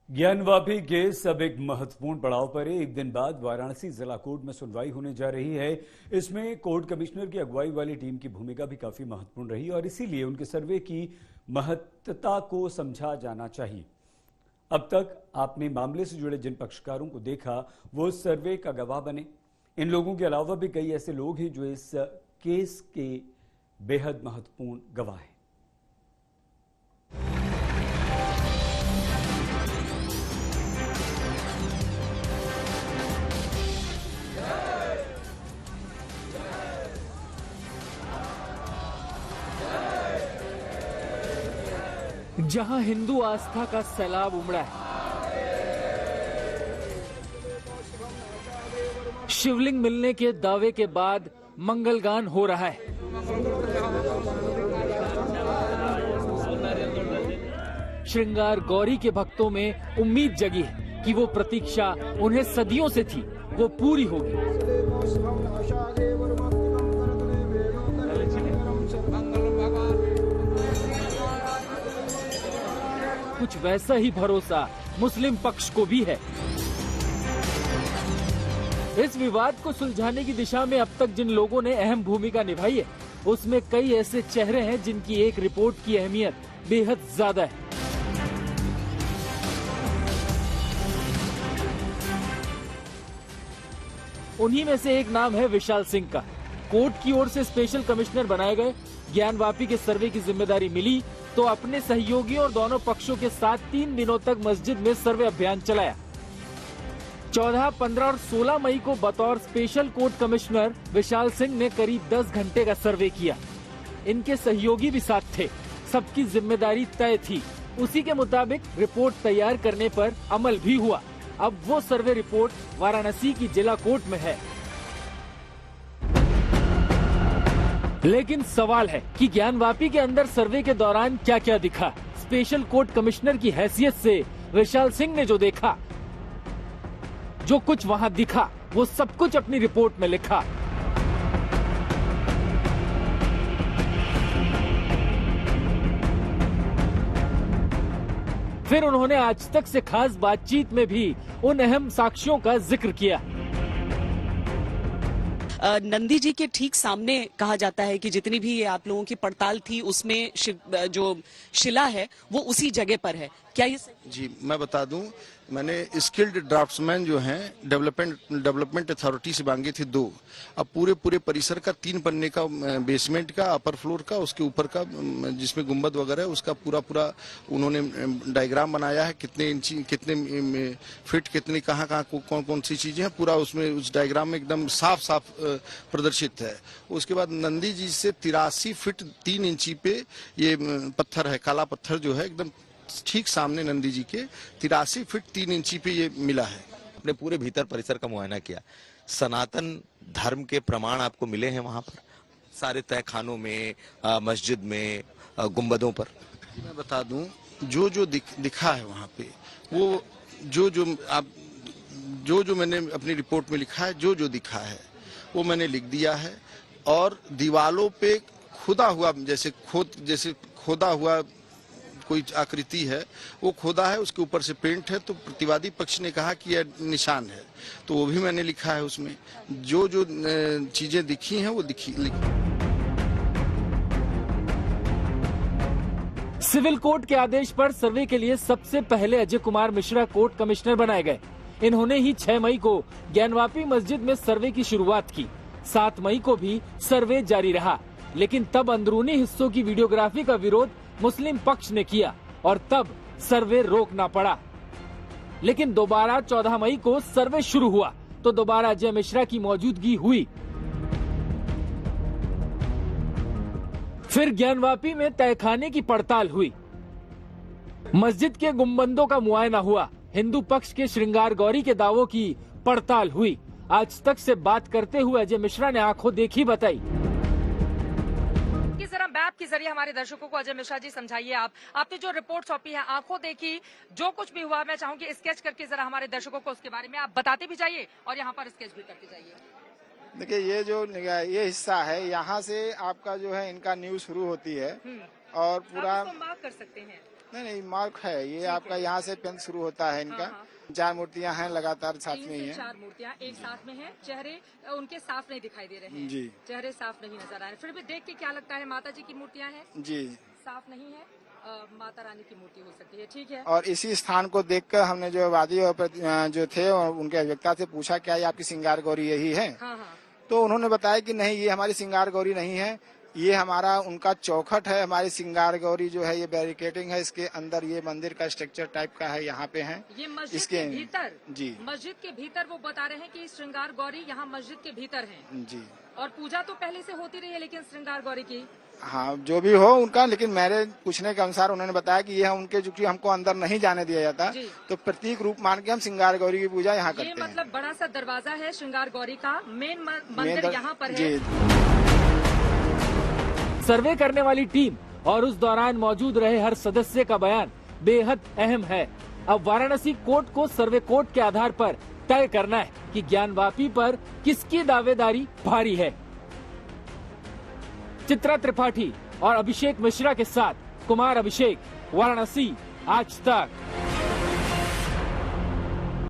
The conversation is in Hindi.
ज्ञानवापी केस अब एक महत्वपूर्ण पड़ाव पर है। एक दिन बाद वाराणसी जिला कोर्ट में सुनवाई होने जा रही है। इसमें कोर्ट कमिश्नर की अगुवाई वाली टीम की भूमिका भी काफी महत्वपूर्ण रही और इसीलिए उनके सर्वे की महत्ता को समझा जाना चाहिए। अब तक आपने मामले से जुड़े जिन पक्षकारों को देखा वो सर्वे का गवाह बने। इन लोगों के अलावा भी कई ऐसे लोग हैं जो इस केस के बेहद महत्वपूर्ण गवाह हैं। जहां हिंदू आस्था का सैलाब उमड़ा है, शिवलिंग मिलने के दावे के बाद मंगलगान हो रहा है। श्रृंगार गौरी के भक्तों में उम्मीद जगी है कि वो प्रतीक्षा उन्हें सदियों से थी, वो पूरी होगी। कुछ वैसा ही भरोसा मुस्लिम पक्ष को भी है। इस विवाद को सुलझाने की दिशा में अब तक जिन लोगों ने अहम भूमिका निभाई है, उसमें कई ऐसे चेहरे हैं जिनकी एक रिपोर्ट की अहमियत बेहद ज्यादा है। उन्हीं में से एक नाम है विशाल सिंह का। कोर्ट की ओर से स्पेशल कमिश्नर बनाए गए। ज्ञानवापी के सर्वे की जिम्मेदारी मिली तो अपने सहयोगियों और दोनों पक्षों के साथ 3 दिनों तक मस्जिद में सर्वे अभियान चलाया। 14, 15 और 16 मई को बतौर special court commissioner Vishal Singh ने करीब 10 घंटे का सर्वे किया। इनके सहयोगी भी साथ थे। सबकी जिम्मेदारी तय थी। उसी के मुताबिक रिपोर्ट तैयार करने पर अमल भी हुआ। अब वो सर्वे रिपोर्ट वाराणसी की जिला कोर्ट में है। लेकिन सवाल है कि ज्ञानवापी के अंदर सर्वे के दौरान क्या क्या दिखा। स्पेशल कोर्ट कमिश्नर की हैसियत से विशाल सिंह ने जो देखा, जो कुछ वहां दिखा, वो सब कुछ अपनी रिपोर्ट में लिखा। फिर उन्होंने आज तक से खास बातचीत में भी उन अहम साक्ष्यों का जिक्र किया। नंदी जी के ठीक सामने कहा जाता है कि जितनी भी ये आप लोगों की पड़ताल थी उसमें जो शिला है वो उसी जगह पर है। क्या ये सही? जी मैं बता दूं, मैंने स्किल्ड ड्राफ्ट्समैन जो हैं डेवलपमेंट अथॉरिटी से मांगी थी 2। अब पूरे परिसर का 3 पन्ने का बेसमेंट का, अपर फ्लोर का, उसके ऊपर का जिसमें गुंबद वगैरह है उसका पूरा उन्होंने डायग्राम बनाया है। कितने इंची, कितने फिट, कितनी कहाँ कौन सी चीजें हैं, पूरा उसमें उस डायग्राम में एकदम साफ प्रदर्शित है। उसके बाद नंदी जी से 83 फीट 3 इंची पे ये पत्थर है, काला पत्थर जो है एकदम ठीक सामने नंदी जी के 83 फीट 3 इंची पे ये मिला है। अपने पूरे भीतर परिसर का मुआयना किया। सनातन धर्म के प्रमाण आपको मिले हैं वहां पर, सारे तहखानों में, मस्जिद में, गुंबदों पर। मैं बता दूं, जो दिखा है वहां पे, वो जो मैंने अपनी रिपोर्ट में लिखा है, जो दिखा है वो मैंने लिख दिया है। और दीवालों पे खुदा हुआ, जैसे खोदा हुआ कोई आकृति है, वो खोदा है, उसके ऊपर से पेंट है। तो प्रतिवादी पक्ष ने कहा कि यह निशान है, तो वो भी मैंने लिखा है उसमें। जो चीजें दिखी हैं वो लिखी। सिविल कोर्ट के आदेश पर सर्वे के लिए सबसे पहले अजय कुमार मिश्रा कोर्ट कमिश्नर बनाए गए। इन्होंने ही 6 मई को ज्ञानवापी मस्जिद में सर्वे की शुरुआत की। 7 मई को भी सर्वे जारी रहा, लेकिन तब अंदरूनी हिस्सों की वीडियोग्राफी का विरोध मुस्लिम पक्ष ने किया और तब सर्वे रोकना पड़ा। लेकिन दोबारा 14 मई को सर्वे शुरू हुआ तो दोबारा अजय मिश्रा की मौजूदगी हुई। फिर ज्ञानवापी में तहखाने की पड़ताल हुई। मस्जिद के गुंबदों का मुआयना हुआ। हिंदू पक्ष के श्रृंगार गौरी के दावों की पड़ताल हुई। आज तक से बात करते हुए अजय मिश्रा ने आंखों देखी बताई। जरा मैप के जरिए हमारे दर्शकों को अजय मिश्रा जी समझाइए। आपने जो रिपोर्ट सौंपी है, आंखों देखी, जो कुछ भी हुआ, मैं चाहूंगी स्केच करके जरा हमारे दर्शकों को उसके बारे में आप बताते भी जाइए और यहाँ पर स्केच भी करते जाइए। देखिए, ये हिस्सा है, यहाँ से आपका जो है इनका न्यूज शुरू होती है और पूरा बात कर सकते हैं। नहीं मार्क है ये आपका, यहाँ से पेन शुरू होता है इनका। 4 मूर्तियाँ हैं लगातार साथ में ही है। 4 मूर्तियाँ एक साथ में हैं। चेहरे उनके साफ नहीं दिखाई दे रहे हैं जी, चेहरे साफ नहीं नजर आ रहे। फिर भी देख के क्या लगता है माता जी की मूर्तियाँ हैं? जी साफ नहीं है, माता रानी की मूर्ति हो सकती है। ठीक है। और इसी स्थान को देखकर हमने जो वादी जो थे उनके अभिव्यक्ता से पूछा क्या ये आपकी श्रृंगार गौरी यही है? हाँ। तो उन्होंने बताया कि नहीं ये हमारी श्रृंगार गौरी नहीं है, ये हमारा उनका चौखट है। हमारी श्रृंगार गौरी जो है ये बैरिकेडिंग है, इसके अंदर ये मंदिर का स्ट्रक्चर टाइप का है, यहाँ पे है ये मस्जिद इसके के भीतर। जी मस्जिद के भीतर वो बता रहे हैं कि श्रृंगार गौरी यहाँ मस्जिद के भीतर है। जी। और पूजा तो पहले से होती रही है लेकिन श्रृंगार गौरी की, हाँ जो भी हो उनका, लेकिन मेरे पूछने के अनुसार उन्होंने बताया कि ये उनके जो कि हमको अंदर नहीं जाने दिया जाता, तो प्रतीक रूप मान के हम श्रृंगार गौरी की पूजा यहाँ करते हैं। ये मतलब बड़ा सा दरवाजा है श्रृंगार गौरी का, मेन मंदिर यहाँ पर है। जी। सर्वे करने वाली टीम और उस दौरान मौजूद रहे हर सदस्य का बयान बेहद अहम है। अब वाराणसी कोर्ट को सर्वे कोर्ट के आधार पर तय करना है कि ज्ञानवापी पर किसकी दावेदारी भारी है। चित्रा त्रिपाठी और अभिषेक मिश्रा के साथ कुमार अभिषेक, वाराणसी, आज तक।